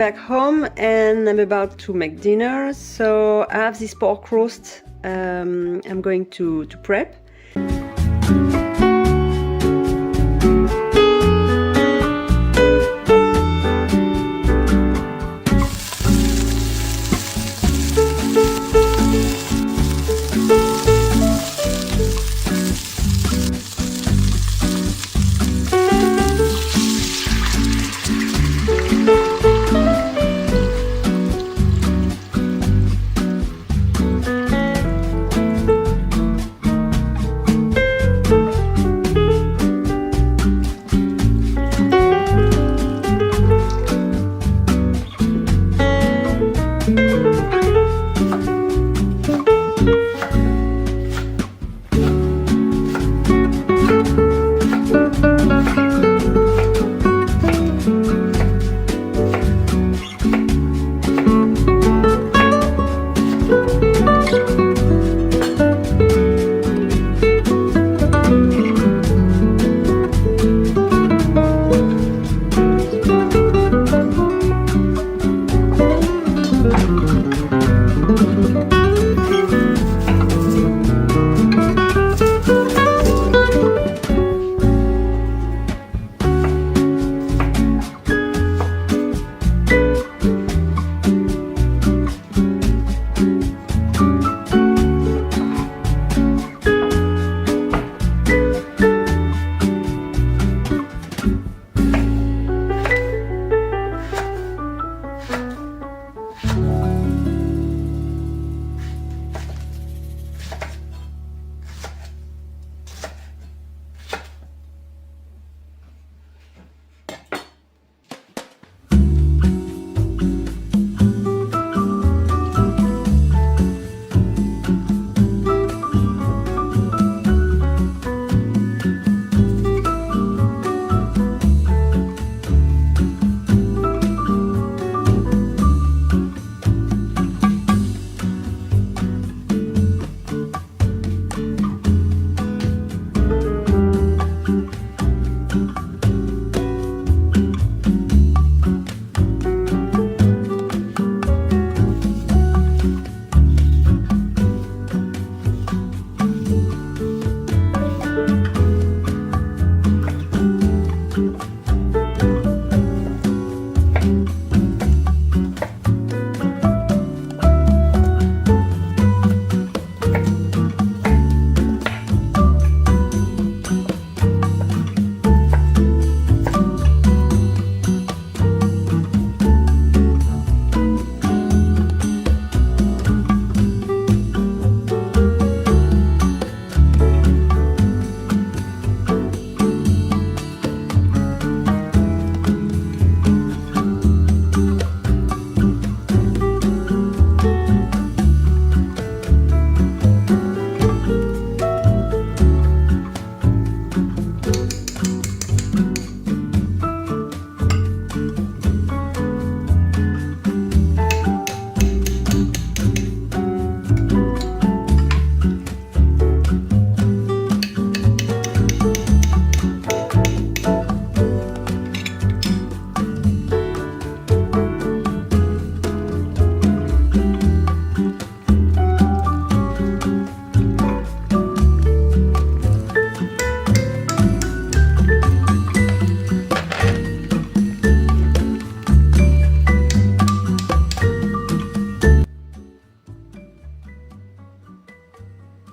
Back home and I'm about to make dinner. So I have this pork roast I'm going to prep.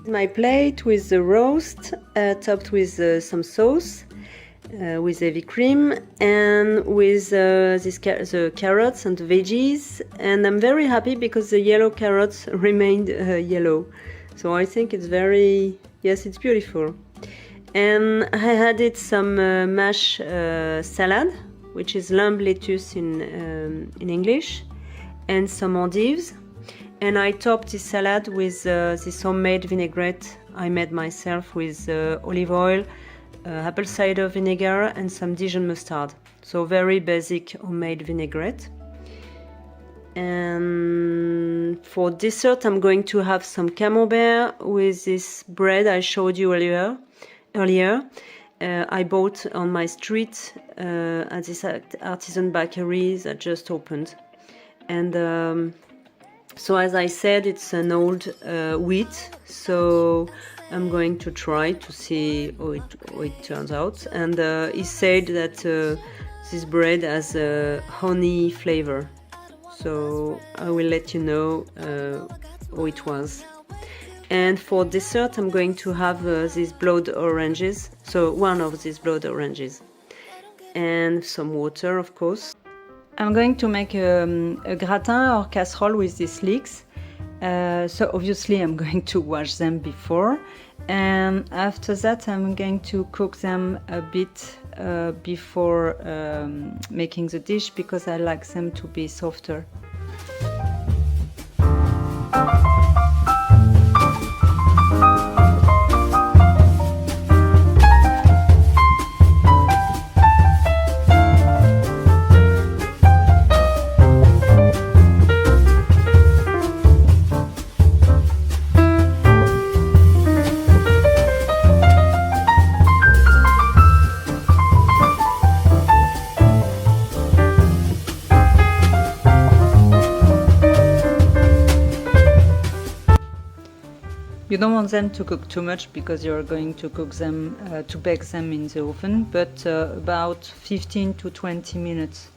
My plate with the roast topped with some sauce with heavy cream and with the carrots and the veggies, and I'm very happy because the yellow carrots remained yellow, so I think it's very, yes, it's beautiful. And I added some mash salad, which is lamb lettuce in English, and some endives. And I topped this salad with this homemade vinaigrette I made myself with olive oil, apple cider vinegar and some Dijon mustard. So very basic homemade vinaigrette. And for dessert I'm going to have some camembert with this bread I showed you earlier. I bought on my street at this artisan bakery that just opened. And so as I said, it's an old wheat, so I'm going to try to see how it turns out. And he said that this bread has a honey flavor, so I will let you know how it was. And for dessert, I'm going to have these blood oranges, so one of these blood oranges, and some water, of course. I'm going to make a gratin or casserole with these leeks. So obviously I'm going to wash them before, and after that I'm going to cook them a bit before making the dish, because I like them to be softer. You don't want them to cook too much because you're going to cook them, to bake them in the oven, but about 15 to 20 minutes.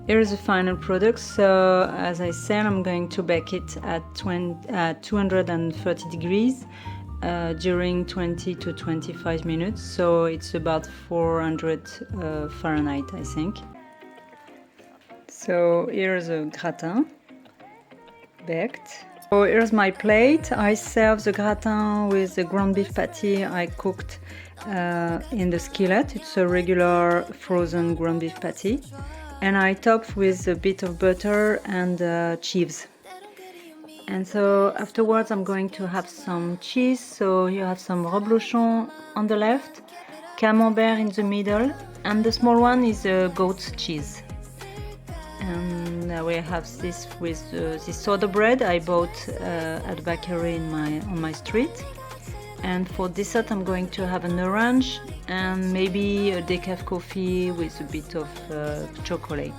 Here's the final product. So as I said, I'm going to bake it at 230 degrees during 20 to 25 minutes. So it's about 400 Fahrenheit, I think. So here's a gratin baked. So here's my plate. I serve the gratin with the ground beef patty I cooked in the skillet. It's a regular frozen ground beef patty. And I top with a bit of butter and cheese. And so afterwards I'm going to have some cheese. So you have some reblochon on the left, camembert in the middle, and the small one is goat cheese. And we have this with this soda bread I bought at the bakery on my street. And for dessert I'm going to have an orange and maybe a decaf coffee with a bit of chocolate.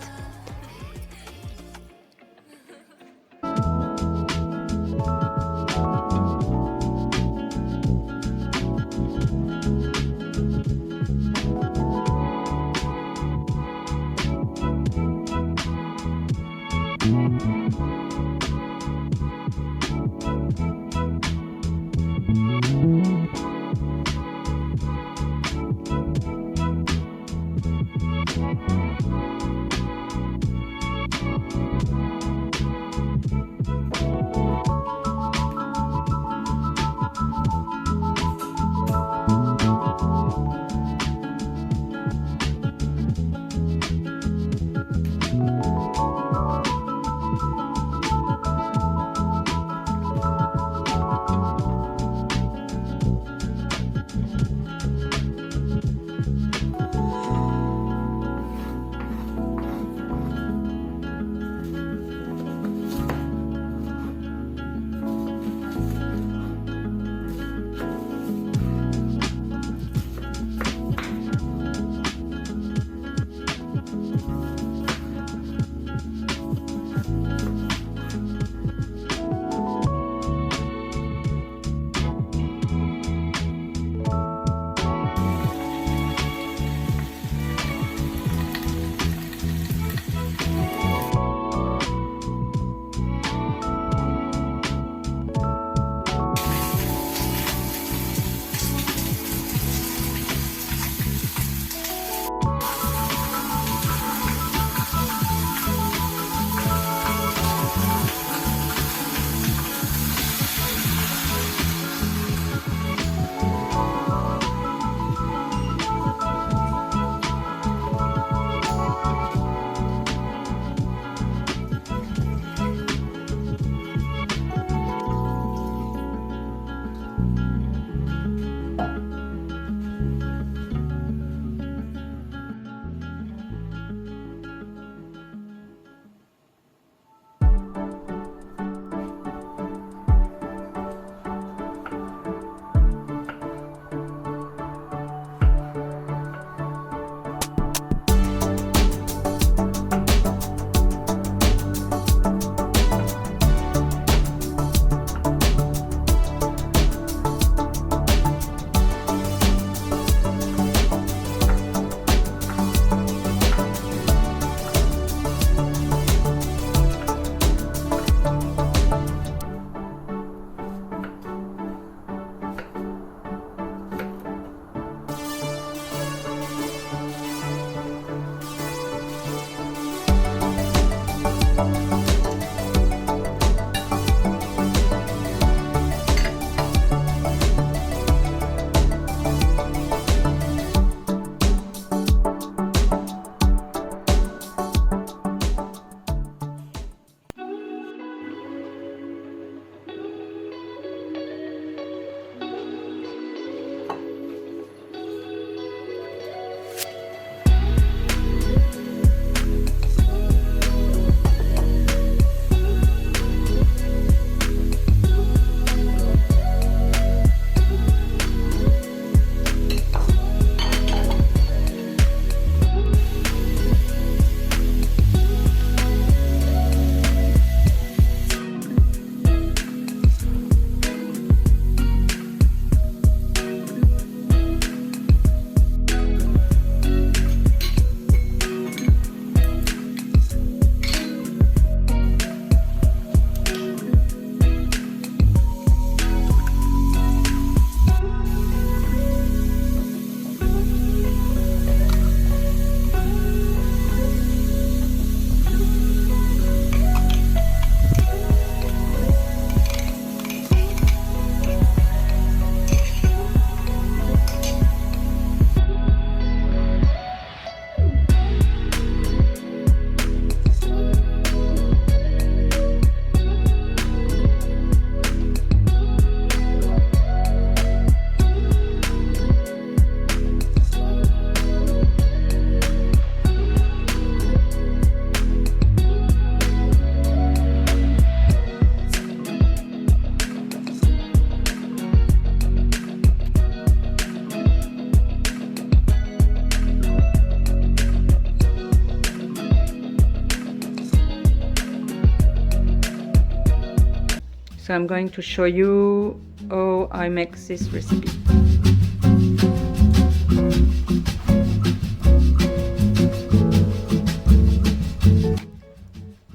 So I'm going to show you how I make this recipe.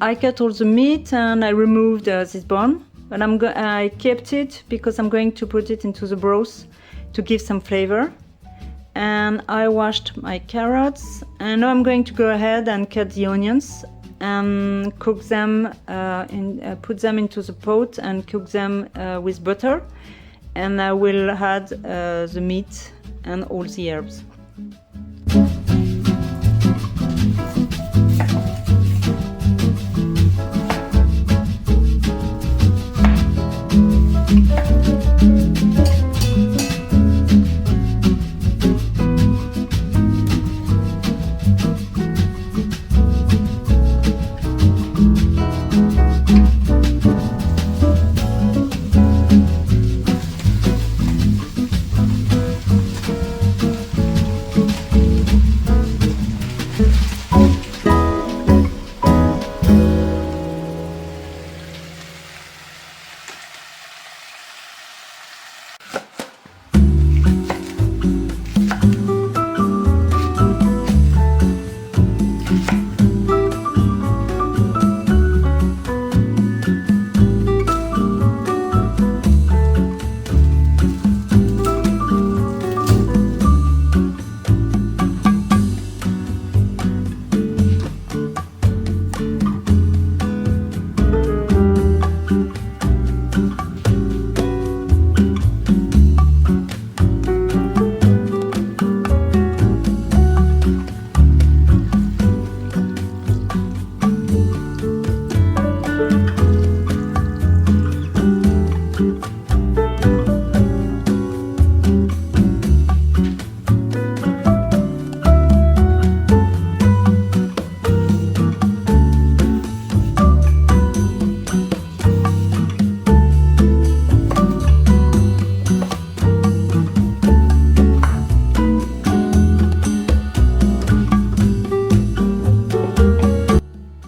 I cut all the meat and I removed this bone, but I kept it because I'm going to put it into the broth to give some flavor. And I washed my carrots, and now I'm going to go ahead and cut the onions and cook them, put them into the pot and cook them with butter, and I will add the meat and all the herbs.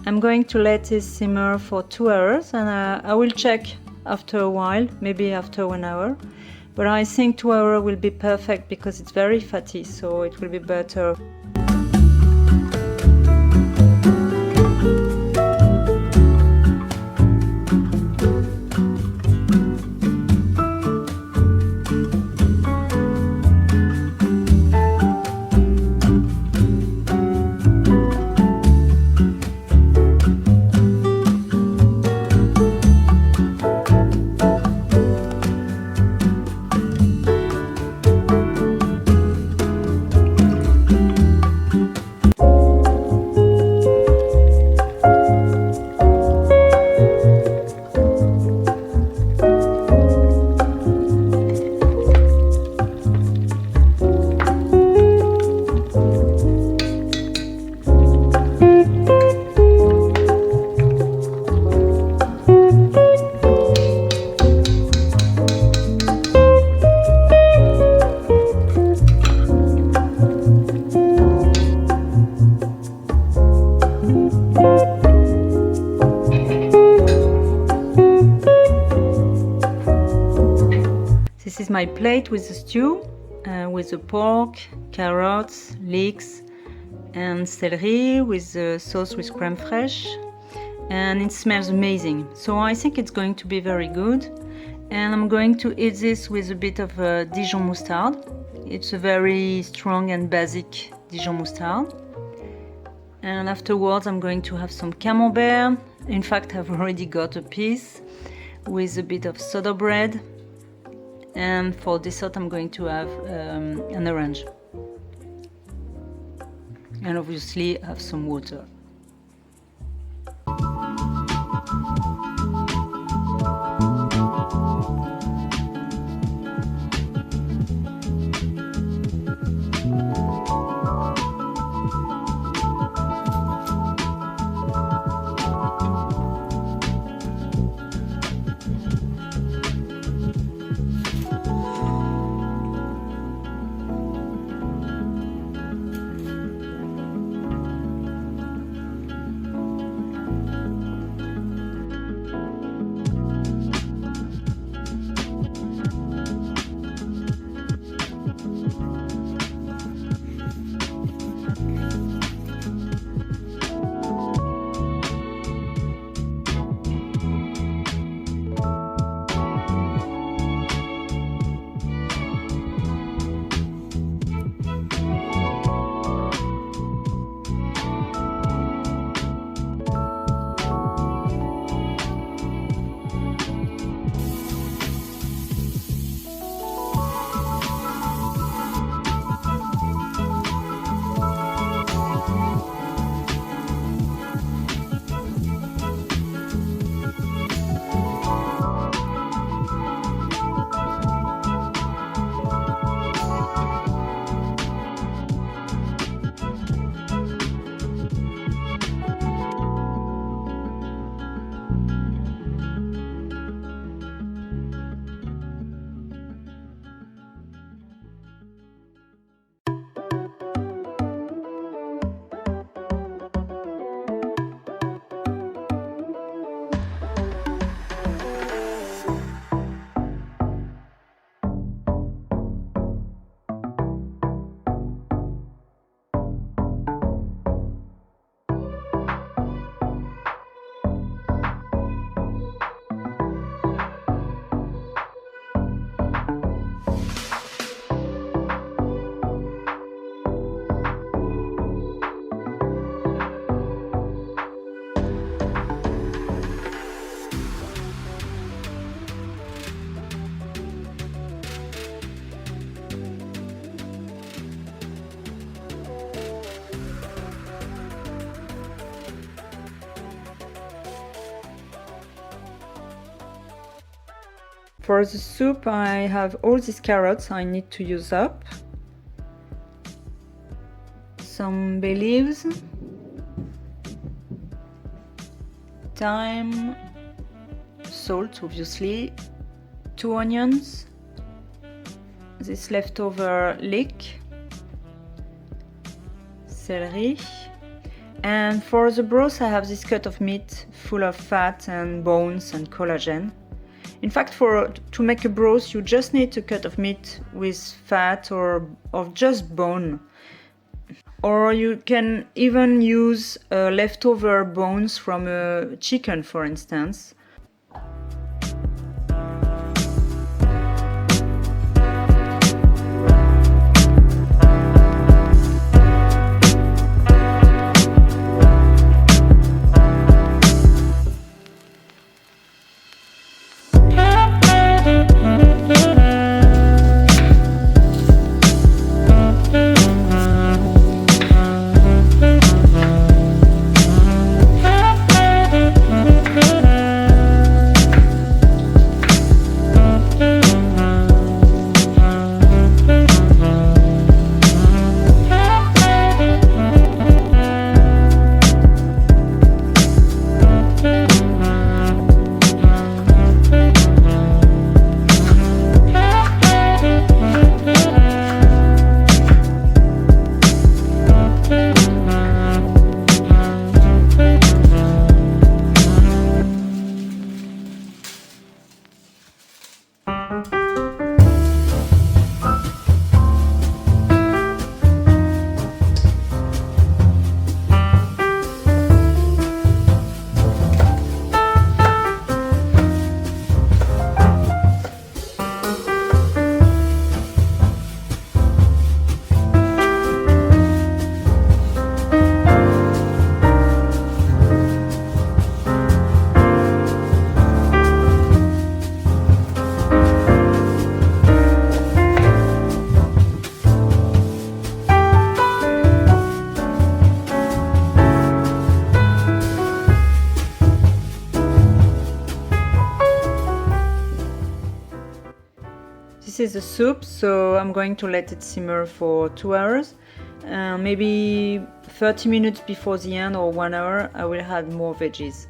I'm going to let this simmer for 2 hours, and I will check after a while, maybe after 1 hour. But I think 2 hours will be perfect because it's very fatty, so it will be better. This is my plate with the stew, with the pork, carrots, leeks and celery, with the sauce with crème fraîche, and it smells amazing. So I think it's going to be very good, and I'm going to eat this with a bit of Dijon mustard. It's a very strong and basic Dijon mustard. And afterwards I'm going to have some camembert. In fact, I've already got a piece with a bit of soda bread. And for dessert I'm going to have an orange. And obviously have some water. For the soup, I have all these carrots I need to use up. Some bay leaves, thyme, salt obviously, 2 onions, this leftover leek, celery, and for the broth I have this cut of meat full of fat and bones and collagen. In fact, to make a broth you just need a cut of meat with fat or just bone. Or you can even use leftover bones from a chicken, for instance. This is the soup, so I'm going to let it simmer for 2 hours. Maybe 30 minutes before the end or 1 hour I will add more veggies.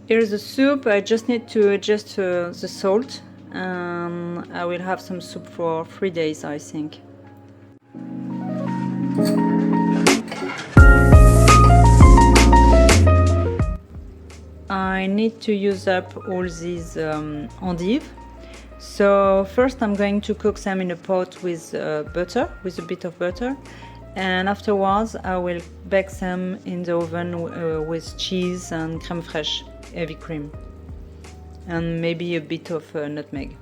Here's the soup. I just need to adjust the salt, and I will have some soup for 3 days, I think. I need to use up all these endives. So first I'm going to cook them in a pot with butter, with a bit of butter, and afterwards I will bake them in the oven with cheese and crème fraîche, heavy cream, and maybe a bit of nutmeg.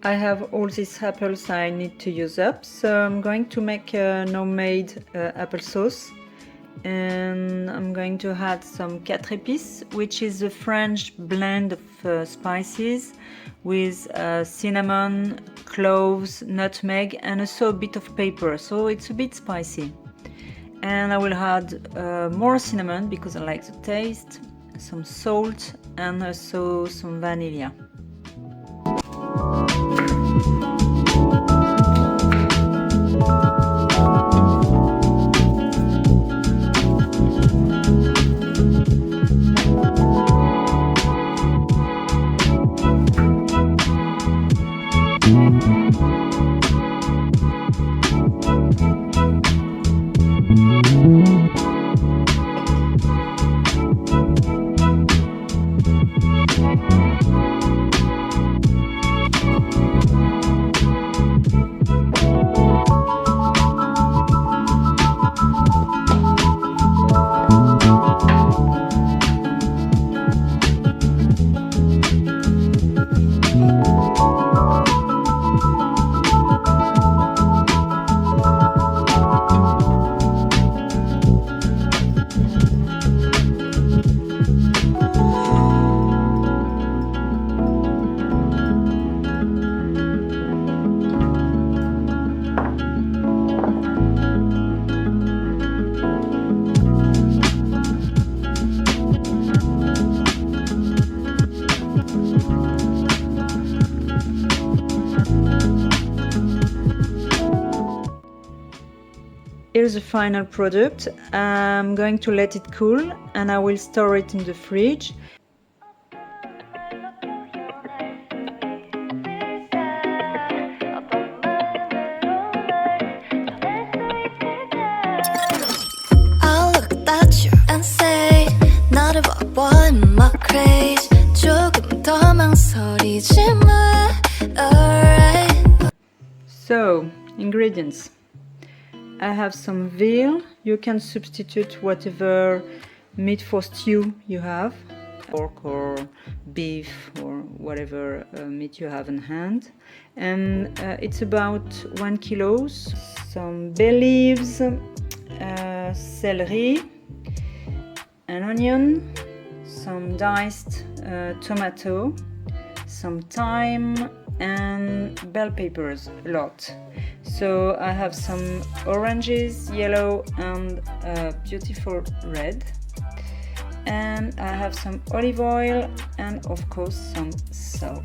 I have all these apples I need to use up, so I'm going to make an homemade applesauce. And I'm going to add some quatre épices, which is a French blend of spices with cinnamon, cloves, nutmeg, and also a bit of pepper, so it's a bit spicy. And I will add more cinnamon because I like the taste, some salt, and also some vanilla. Here's the final product. I'm going to let it cool and I will store it in the fridge. I'll look at you and say 나를 봐봐 in my craze 조금 더 망설이지 마. Alright. So, ingredients. I have some veal. You can substitute whatever meat for stew you have, pork or beef or whatever meat you have in hand. And it's about 1 kilo. Some bay leaves, celery, an onion, some diced tomato, some thyme, and bell peppers, a lot. So I have some oranges, yellow and beautiful red, and I have some olive oil and of course some salt.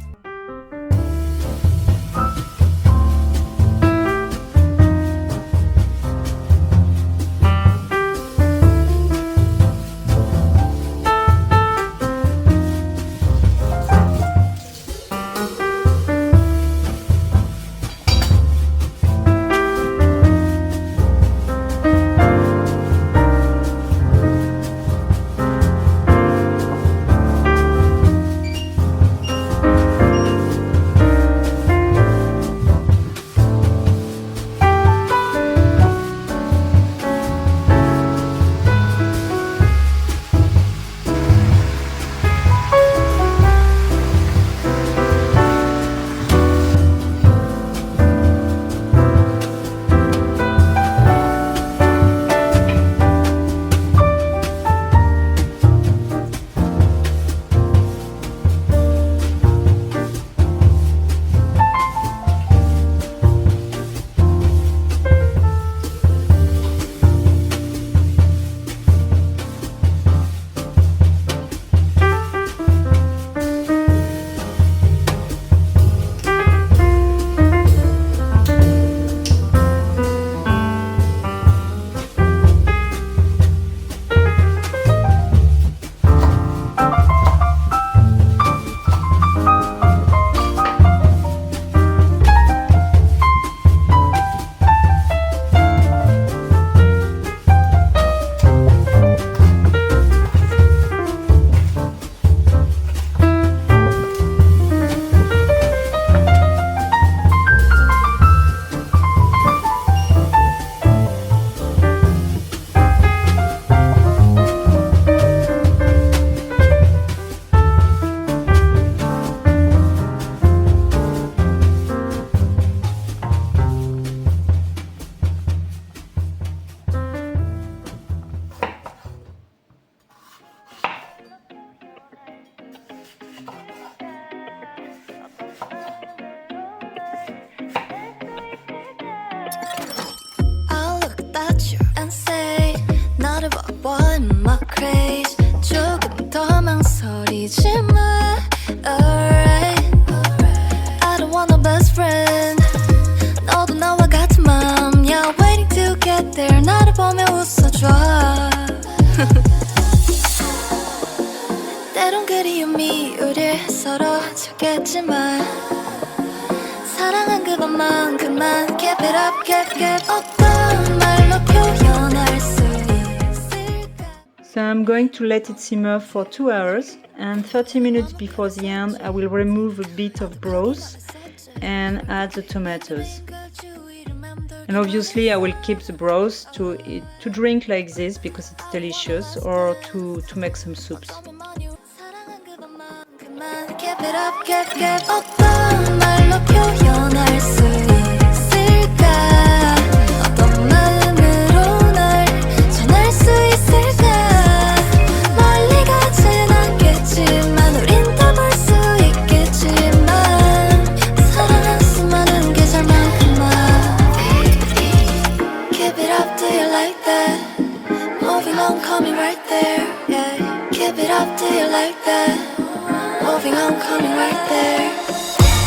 what my craze 조금 더 망설이지만 alright I don't want a best friend 너도 나와 같은 맘이야 waiting to get there 나를 보며 웃어줘 때론 그리움이 우릴 서로 찾겠지만 사랑한 그것만큼만 keep it up, keep 어떤 말로 표현할 수 있을까 So I'm going to let it simmer for 2 hours, and 30 minutes before the end I will remove a bit of broth and add the tomatoes. And obviously I will keep the broth to drink like this because it's delicious, or to make some soups. Keep it up, keep 어떤 말로 표현할 수 있을까 어떤 마음으로 널 전할 수 있을까 멀리 가진 않겠지만 우린 더 볼 수 있겠지만 사랑한 수많은 계절만큼만 Keep it up, do you like that? Moving on, coming right there yeah. Keep it up, do you like that? Moving on, coming right there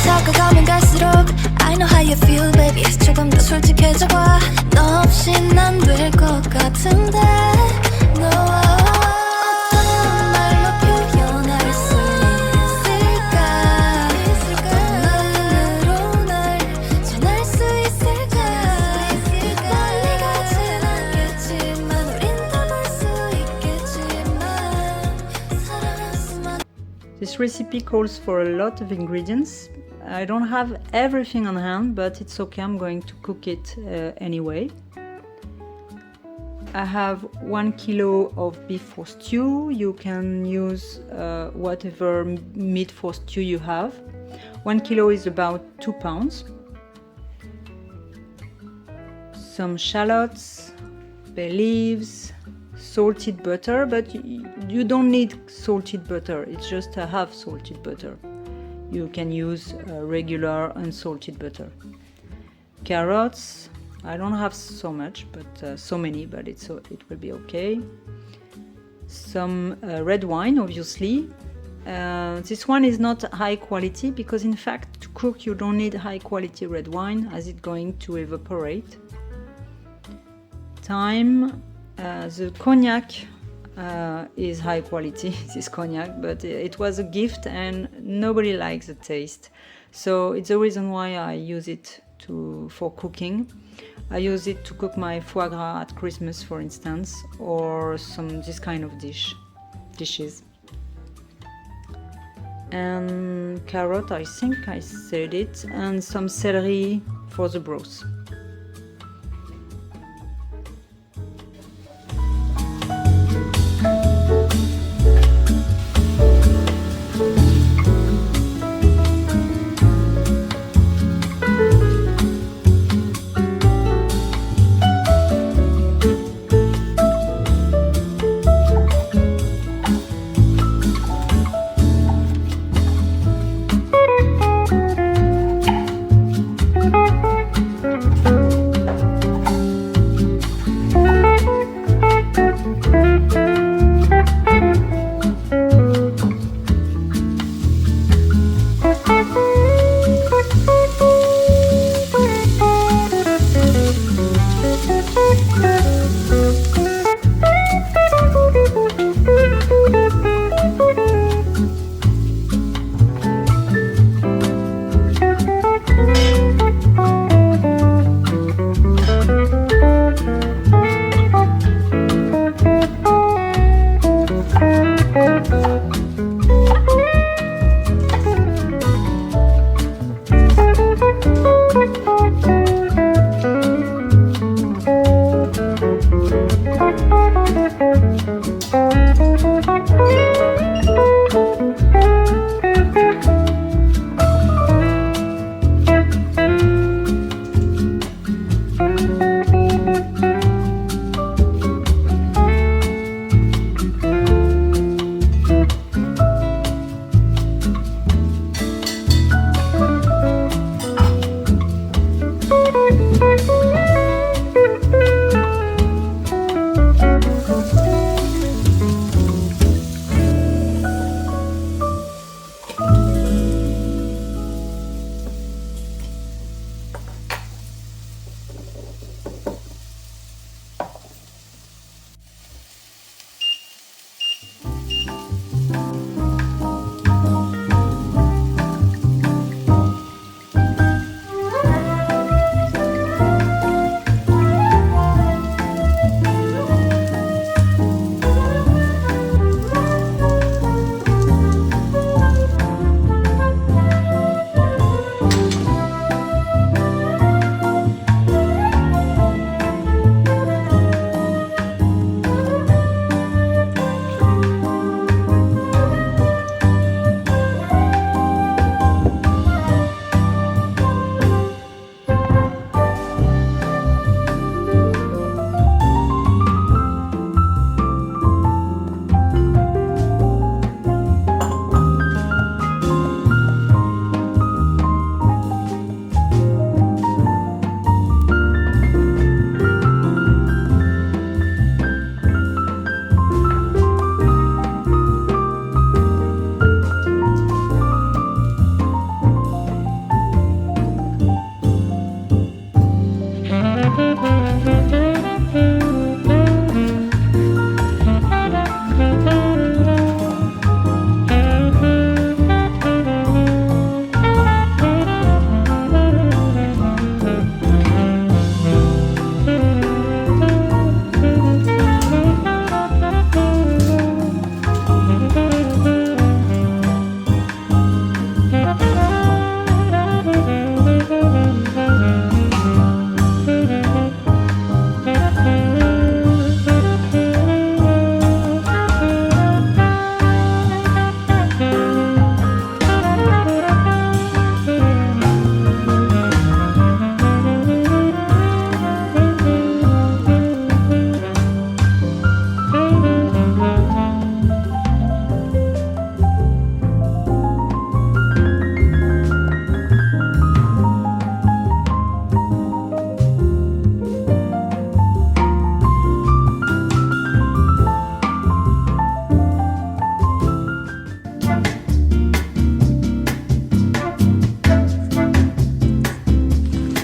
다가가면 갈수록 I know how you feel baby 조금 더 솔직해져 봐 너 없이 난 될 것 같은데 너와 어떤 말로 표현할 수 있을까 어떤 마음으로 널 전할 수 있을까 멀리 가진 않겠지만 우린 더 볼 수 있겠지만 사랑한 수많은 This recipe calls for a lot of ingredients. I don't have everything on hand, but it's okay, I'm going to cook it anyway. I have 1 kilo of beef for stew. You can use whatever meat for stew you have. 1 kilo is about 2 pounds. Some shallots, bay leaves, salted butter, but you don't need salted butter, it's just a half salted butter. You can use regular unsalted butter. Carrots, I don't have so much, but so many, but it will be okay. Some red wine, obviously. This one is not high quality because in fact to cook you don't need high quality red wine as it's going to evaporate. Thyme, the cognac is high quality, this cognac, but it was a gift and nobody likes the taste. So it's the reason why I use it for cooking. I use it to cook my foie gras at Christmas, for instance, or this kind of dishes. And carrot, I think I said it, and some celery for the broth. Thank you.